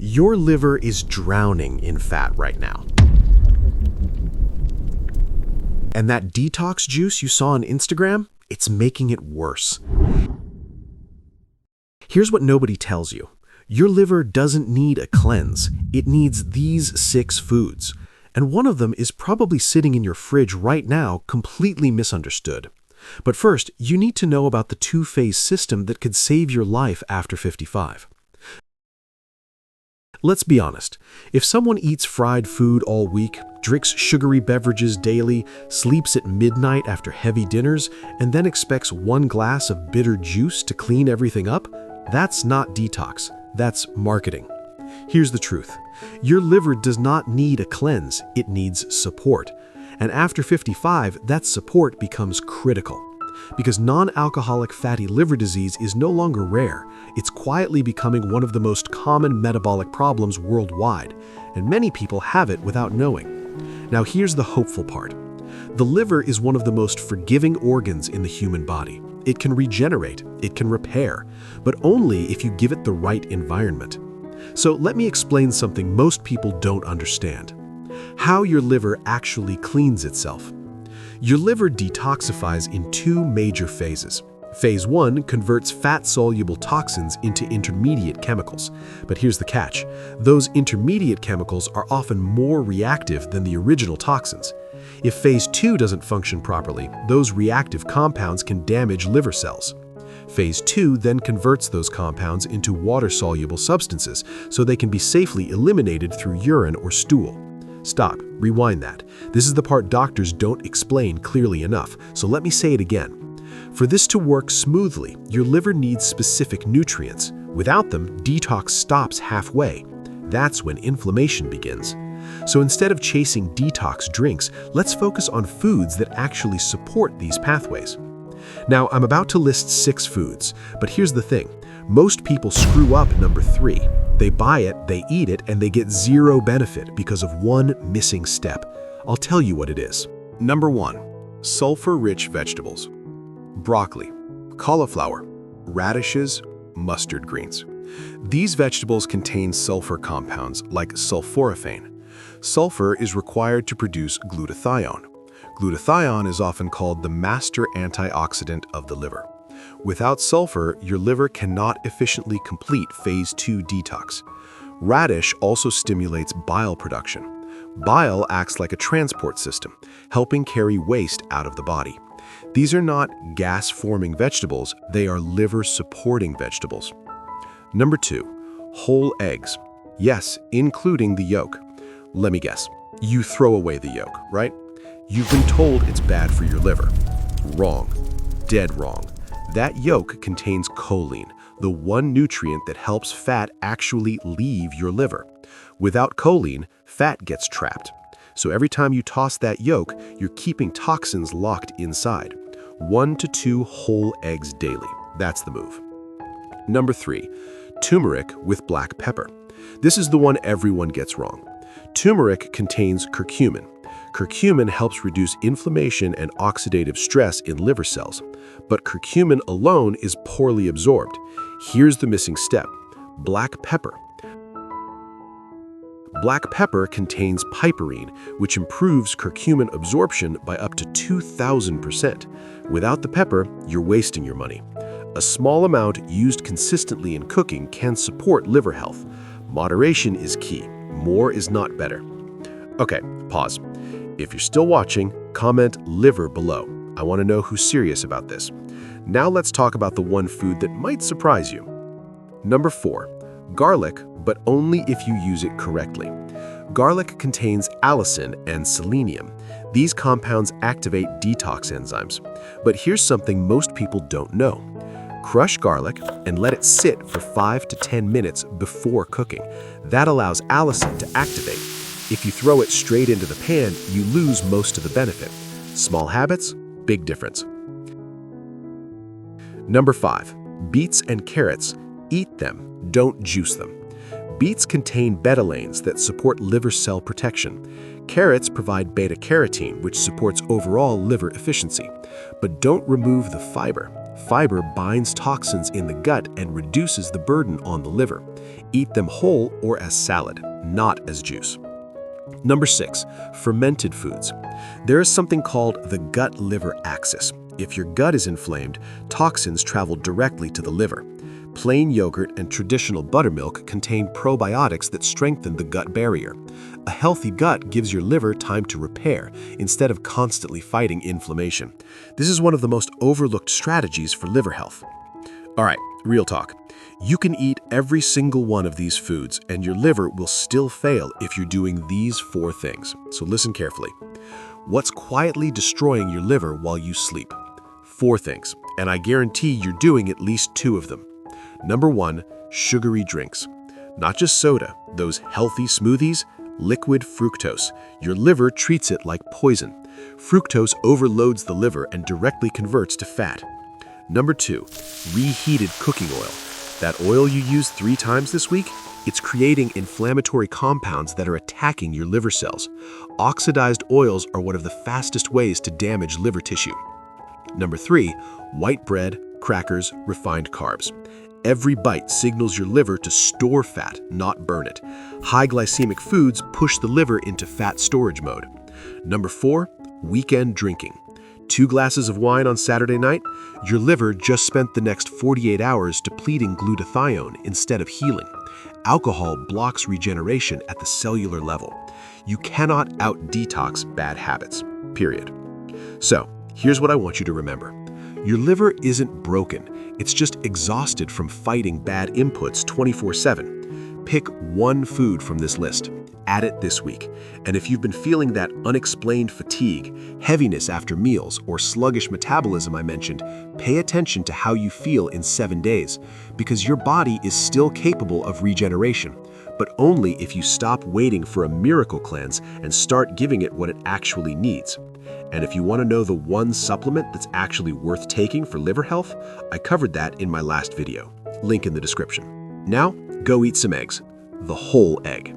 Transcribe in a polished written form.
Your liver is drowning in fat right now. And that detox juice you saw on Instagram, it's making it worse. Here's what nobody tells you. Your liver doesn't need a cleanse. It needs these 6 foods. And one of them is probably sitting in your fridge right now, completely misunderstood. But first, you need to know about the 2-phase system that could save your life after 55. Let's be honest. If someone eats fried food all week, drinks sugary beverages daily, sleeps at midnight after heavy dinners, and then expects 1 glass of bitter juice to clean everything up, that's not detox. That's marketing. Here's the truth. Your liver does not need a cleanse. It needs support. And after 55, that support becomes critical. Because non-alcoholic fatty liver disease is no longer rare. It's quietly becoming one of the most common metabolic problems worldwide, and many people have it without knowing. Now here's the hopeful part. The liver is one of the most forgiving organs in the human body. It can regenerate, it can repair, but only if you give it the right environment. So let me explain something most people don't understand. How your liver actually cleans itself. Your liver detoxifies in 2 major phases. Phase 1 converts fat-soluble toxins into intermediate chemicals. But here's the catch. Those intermediate chemicals are often more reactive than the original toxins. If Phase 2 doesn't function properly, those reactive compounds can damage liver cells. Phase 2 then converts those compounds into water-soluble substances so they can be safely eliminated through urine or stool. Stop. Rewind that. This is the part doctors don't explain clearly enough, so let me say it again. For this to work smoothly, your liver needs specific nutrients. Without them, detox stops halfway. That's when inflammation begins. So instead of chasing detox drinks, let's focus on foods that actually support these pathways. Now, I'm about to list 6 foods, but here's the thing. Most people screw up number 3. They buy it, they eat it, and they get 0 benefit because of one missing step. I'll tell you what it is. Number 1. Sulfur-rich vegetables. Broccoli, cauliflower, radishes, mustard greens. These vegetables contain sulfur compounds like sulforaphane. Sulfur is required to produce glutathione. Glutathione is often called the master antioxidant of the liver. Without sulfur, your liver cannot efficiently complete Phase 2 detox. Radish also stimulates bile production. Bile acts like a transport system, helping carry waste out of the body. These are not gas-forming vegetables, they are liver-supporting vegetables. Number 2, whole eggs. Yes, including the yolk. Let me guess, you throw away the yolk, right? You've been told it's bad for your liver. Wrong. Dead wrong. That yolk contains choline, the one nutrient that helps fat actually leave your liver. Without choline, fat gets trapped. So every time you toss that yolk, you're keeping toxins locked inside. 1 to 2 whole eggs daily. That's the move. Number 3, turmeric with black pepper. This is the one everyone gets wrong. Turmeric contains curcumin. Curcumin helps reduce inflammation and oxidative stress in liver cells. But curcumin alone is poorly absorbed. Here's the missing step: black pepper. Black pepper contains piperine, which improves curcumin absorption by up to 2,000%. Without the pepper, you're wasting your money. A small amount used consistently in cooking can support liver health. Moderation is key. More is not better. Okay, pause. If you're still watching, comment liver below. I want to know who's serious about this. Now let's talk about the one food that might surprise you. Number 4, garlic, but only if you use it correctly. Garlic contains allicin and selenium. These compounds activate detox enzymes. But here's something most people don't know. Crush garlic and let it sit for 5 to 10 minutes before cooking. That allows allicin to activate. If you throw it straight into the pan, you lose most of the benefit. Small habits, big difference. Number 5, beets and carrots. Eat them, don't juice them. Beets contain betalains that support liver cell protection. Carrots provide beta-carotene, which supports overall liver efficiency. But don't remove the fiber. Fiber binds toxins in the gut and reduces the burden on the liver. Eat them whole or as salad, not as juice. Number 6, fermented foods. There is something called the gut-liver axis. If your gut is inflamed, toxins travel directly to the liver. Plain yogurt and traditional buttermilk contain probiotics that strengthen the gut barrier. A healthy gut gives your liver time to repair instead of constantly fighting inflammation. This is one of the most overlooked strategies for liver health. All right, real talk. You can eat every single one of these foods and your liver will still fail if you're doing these 4 things. So listen carefully. What's quietly destroying your liver while you sleep? 4 things, and I guarantee you're doing at least 2 of them. Number 1, sugary drinks. Not just soda, those healthy smoothies, liquid fructose. Your liver treats it like poison. Fructose overloads the liver and directly converts to fat. Number 2, reheated cooking oil. That oil you used 3 times this week, it's creating inflammatory compounds that are attacking your liver cells. Oxidized oils are one of the fastest ways to damage liver tissue. Number 3, white bread, crackers, refined carbs. Every bite signals your liver to store fat, not burn it. High glycemic foods push the liver into fat storage mode. Number 4, weekend drinking. 2 glasses of wine on Saturday night, your liver just spent the next 48 hours depleting glutathione instead of healing. Alcohol blocks regeneration at the cellular level. You cannot out-detox bad habits, period. So, here's what I want you to remember. Your liver isn't broken, it's just exhausted from fighting bad inputs 24/7. Pick one food from this list. Add it this week. And if you've been feeling that unexplained fatigue, heaviness after meals, or sluggish metabolism I mentioned, pay attention to how you feel in 7 days, because your body is still capable of regeneration, but only if you stop waiting for a miracle cleanse and start giving it what it actually needs. And if you want to know the one supplement that's actually worth taking for liver health, I covered that in my last video. Link in the description. Now, go eat some eggs. The whole egg.